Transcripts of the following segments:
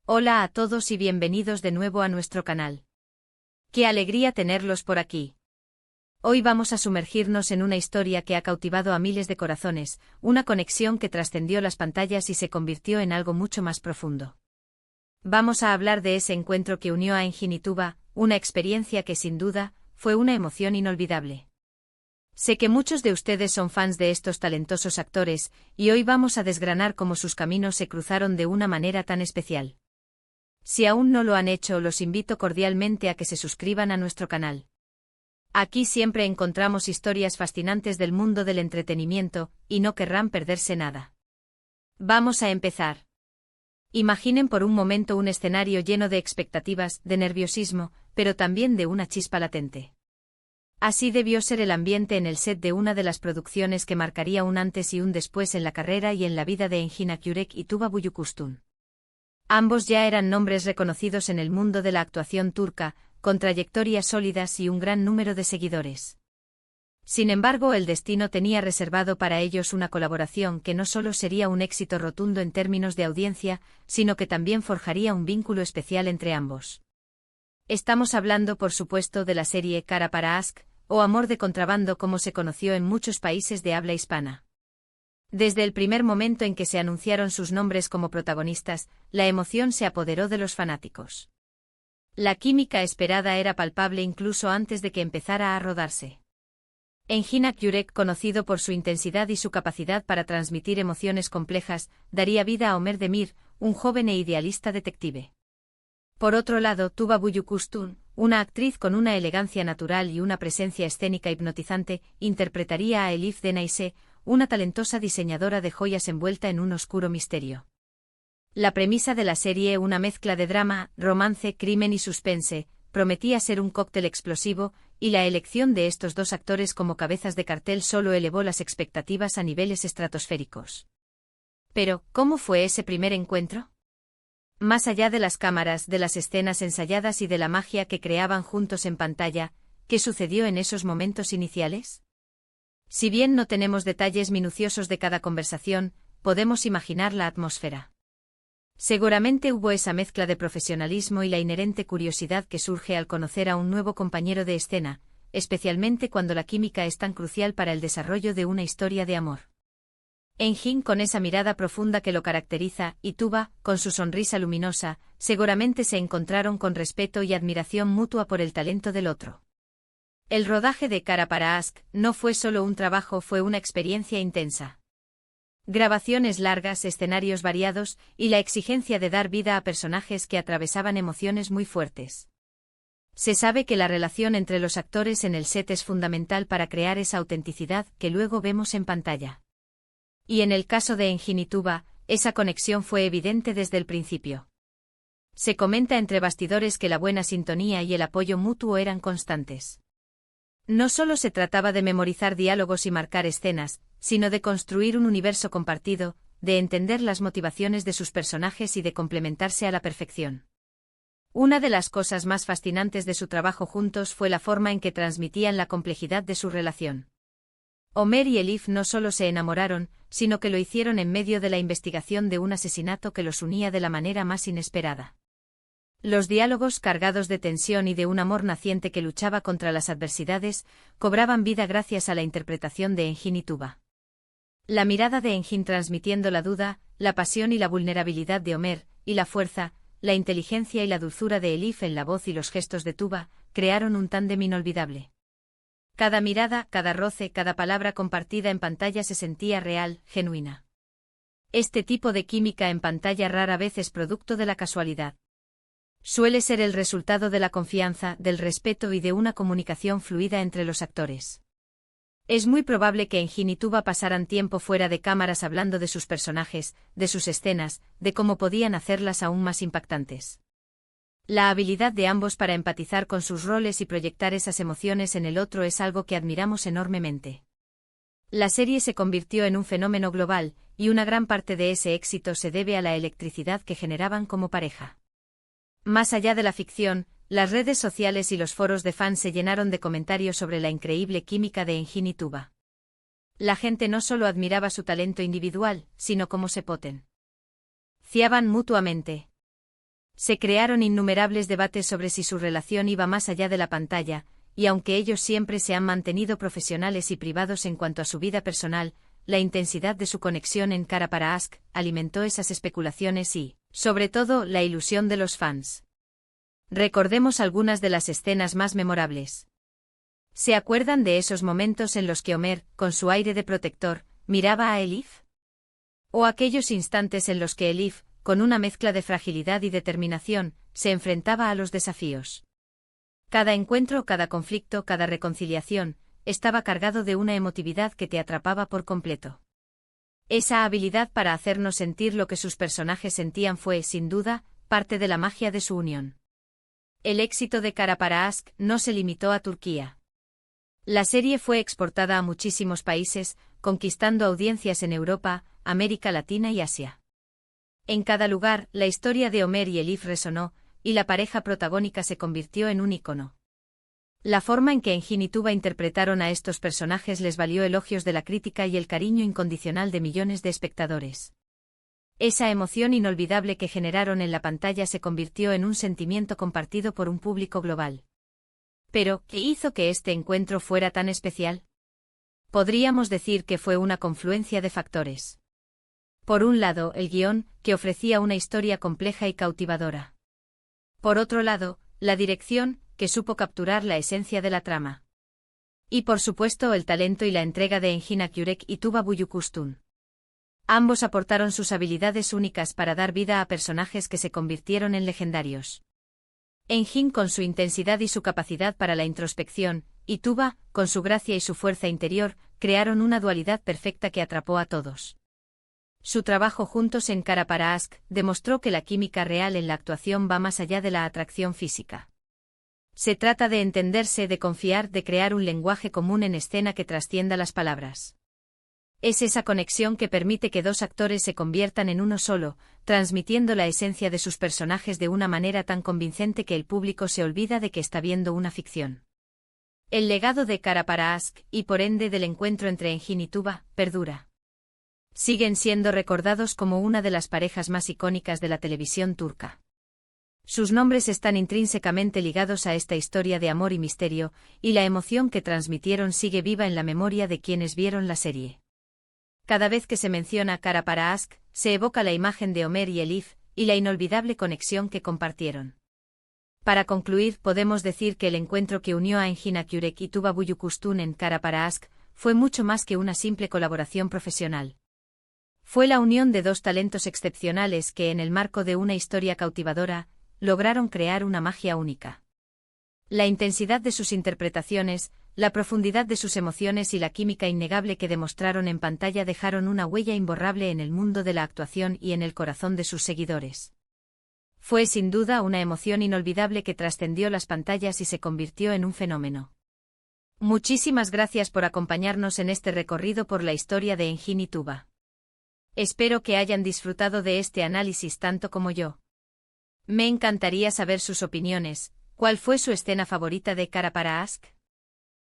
Hola a todos y bienvenidos de nuevo a nuestro canal. ¡Qué alegría tenerlos por aquí! Hoy vamos a sumergirnos en una historia que ha cautivado a miles de corazones, una conexión que trascendió las pantallas y se convirtió en algo mucho más profundo. Vamos a hablar de ese encuentro que unió a Engin y Tuba, una experiencia que sin duda fue una emoción inolvidable. Sé que muchos de ustedes son fans de estos talentosos actores, y hoy vamos a desgranar cómo sus caminos se cruzaron de una manera tan especial. Si aún no lo han hecho, los invito cordialmente a que se suscriban a nuestro canal. Aquí siempre encontramos historias fascinantes del mundo del entretenimiento, y no querrán perderse nada. Vamos a empezar. Imaginen por un momento un escenario lleno de expectativas, de nerviosismo, pero también de una chispa latente. Así debió ser el ambiente en el set de una de las producciones que marcaría un antes y un después en la carrera y en la vida de Engin Akyurek y Tuba Büyüküstün. Ambos ya eran nombres reconocidos en el mundo de la actuación turca, con trayectorias sólidas y un gran número de seguidores. Sin embargo, el destino tenía reservado para ellos una colaboración que no solo sería un éxito rotundo en términos de audiencia, sino que también forjaría un vínculo especial entre ambos. Estamos hablando, por supuesto, de la serie Kara para Aşk, o Amor de contrabando, como se conoció en muchos países de habla hispana. Desde el primer momento en que se anunciaron sus nombres como protagonistas, la emoción se apoderó de los fanáticos. La química esperada era palpable incluso antes de que empezara a rodarse. Engin Akyurek, conocido por su intensidad y su capacidad para transmitir emociones complejas, daría vida a Ömer Demir, un joven e idealista detective. Por otro lado, Tuba Büyüküstün, una actriz con una elegancia natural y una presencia escénica hipnotizante, interpretaría a Elif Denayse, una talentosa diseñadora de joyas envuelta en un oscuro misterio. La premisa de la serie, una mezcla de drama, romance, crimen y suspense, prometía ser un cóctel explosivo, y la elección de estos dos actores como cabezas de cartel solo elevó las expectativas a niveles estratosféricos. Pero, ¿cómo fue ese primer encuentro? Más allá de las cámaras, de las escenas ensayadas y de la magia que creaban juntos en pantalla, ¿qué sucedió en esos momentos iniciales? Si bien no tenemos detalles minuciosos de cada conversación, podemos imaginar la atmósfera. Seguramente hubo esa mezcla de profesionalismo y la inherente curiosidad que surge al conocer a un nuevo compañero de escena, especialmente cuando la química es tan crucial para el desarrollo de una historia de amor. Engin, con esa mirada profunda que lo caracteriza, y Tuba, con su sonrisa luminosa, seguramente se encontraron con respeto y admiración mutua por el talento del otro. El rodaje de Kara para Aşk no fue solo un trabajo, fue una experiencia intensa. Grabaciones largas, escenarios variados, y la exigencia de dar vida a personajes que atravesaban emociones muy fuertes. Se sabe que la relación entre los actores en el set es fundamental para crear esa autenticidad que luego vemos en pantalla. Y en el caso de Engin y Tuba, esa conexión fue evidente desde el principio. Se comenta entre bastidores que la buena sintonía y el apoyo mutuo eran constantes. No solo se trataba de memorizar diálogos y marcar escenas, sino de construir un universo compartido, de entender las motivaciones de sus personajes y de complementarse a la perfección. Una de las cosas más fascinantes de su trabajo juntos fue la forma en que transmitían la complejidad de su relación. Ömer y Elif no solo se enamoraron, sino que lo hicieron en medio de la investigación de un asesinato que los unía de la manera más inesperada. Los diálogos, cargados de tensión y de un amor naciente que luchaba contra las adversidades, cobraban vida gracias a la interpretación de Engin y Tuba. La mirada de Engin transmitiendo la duda, la pasión y la vulnerabilidad de Ömer, y la fuerza, la inteligencia y la dulzura de Elif en la voz y los gestos de Tuba, crearon un tándem inolvidable. Cada mirada, cada roce, cada palabra compartida en pantalla se sentía real, genuina. Este tipo de química en pantalla rara vez es producto de la casualidad. Suele ser el resultado de la confianza, del respeto y de una comunicación fluida entre los actores. Es muy probable que Engin y Tuba pasaran tiempo fuera de cámaras hablando de sus personajes, de sus escenas, de cómo podían hacerlas aún más impactantes. La habilidad de ambos para empatizar con sus roles y proyectar esas emociones en el otro es algo que admiramos enormemente. La serie se convirtió en un fenómeno global, y una gran parte de ese éxito se debe a la electricidad que generaban como pareja. Más allá de la ficción, las redes sociales y los foros de fans se llenaron de comentarios sobre la increíble química de Engin y Tuba. La gente no solo admiraba su talento individual, sino cómo se potenciaban mutuamente. Se crearon innumerables debates sobre si su relación iba más allá de la pantalla, y aunque ellos siempre se han mantenido profesionales y privados en cuanto a su vida personal, la intensidad de su conexión en Cara para Ask alimentó esas especulaciones y, sobre todo, la ilusión de los fans. Recordemos algunas de las escenas más memorables. ¿Se acuerdan de esos momentos en los que Homer, con su aire de protector, miraba a Elif? ¿O aquellos instantes en los que Elif, con una mezcla de fragilidad y determinación, se enfrentaba a los desafíos? Cada encuentro, cada conflicto, cada reconciliación, estaba cargado de una emotividad que te atrapaba por completo. Esa habilidad para hacernos sentir lo que sus personajes sentían fue, sin duda, parte de la magia de su unión. El éxito de Cara para Ask no se limitó a Turquía. La serie fue exportada a muchísimos países, conquistando audiencias en Europa, América Latina y Asia. En cada lugar, la historia de Homer y Elif resonó, y la pareja protagónica se convirtió en un ícono. La forma en que Engin y Tuba interpretaron a estos personajes les valió elogios de la crítica y el cariño incondicional de millones de espectadores. Esa emoción inolvidable que generaron en la pantalla se convirtió en un sentimiento compartido por un público global. Pero, ¿qué hizo que este encuentro fuera tan especial? Podríamos decir que fue una confluencia de factores. Por un lado, el guión, que ofrecía una historia compleja y cautivadora. Por otro lado, la dirección, que supo capturar la esencia de la trama. Y por supuesto el talento y la entrega de Engin Akyurek y Tuba Büyüküstün. Ambos aportaron sus habilidades únicas para dar vida a personajes que se convirtieron en legendarios. Engin con su intensidad y su capacidad para la introspección, y Tuba, con su gracia y su fuerza interior, crearon una dualidad perfecta que atrapó a todos. Su trabajo juntos en Cara para Ask demostró que la química real en la actuación va más allá de la atracción física. Se trata de entenderse, de confiar, de crear un lenguaje común en escena que trascienda las palabras. Es esa conexión que permite que dos actores se conviertan en uno solo, transmitiendo la esencia de sus personajes de una manera tan convincente que el público se olvida de que está viendo una ficción. El legado de Cara para Ask, y por ende del encuentro entre Engin y Tuba, perdura. Siguen siendo recordados como una de las parejas más icónicas de la televisión turca. Sus nombres están intrínsecamente ligados a esta historia de amor y misterio, y la emoción que transmitieron sigue viva en la memoria de quienes vieron la serie. Cada vez que se menciona Cara para Ask, se evoca la imagen de Homer y Elif, y la inolvidable conexión que compartieron. Para concluir, podemos decir que el encuentro que unió a Engin Akyurek y Tuba Büyüküstün en Cara para Ask fue mucho más que una simple colaboración profesional. Fue la unión de dos talentos excepcionales que, en el marco de una historia cautivadora, lograron crear una magia única. La intensidad de sus interpretaciones, la profundidad de sus emociones y la química innegable que demostraron en pantalla dejaron una huella imborrable en el mundo de la actuación y en el corazón de sus seguidores. Fue sin duda una emoción inolvidable que trascendió las pantallas y se convirtió en un fenómeno. Muchísimas gracias por acompañarnos en este recorrido por la historia de Engin y Tuba. Espero que hayan disfrutado de este análisis tanto como yo. Me encantaría saber sus opiniones. ¿Cuál fue su escena favorita de Cara para Ask?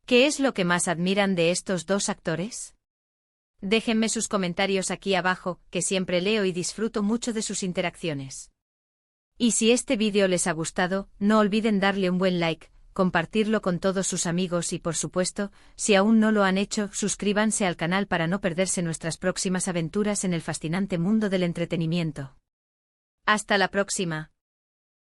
¿Qué es lo que más admiran de estos dos actores? Déjenme sus comentarios aquí abajo, que siempre leo y disfruto mucho de sus interacciones. Y si este vídeo les ha gustado, no olviden darle un buen like, compartirlo con todos sus amigos y por supuesto, si aún no lo han hecho, suscríbanse al canal para no perderse nuestras próximas aventuras en el fascinante mundo del entretenimiento. Hasta la próxima.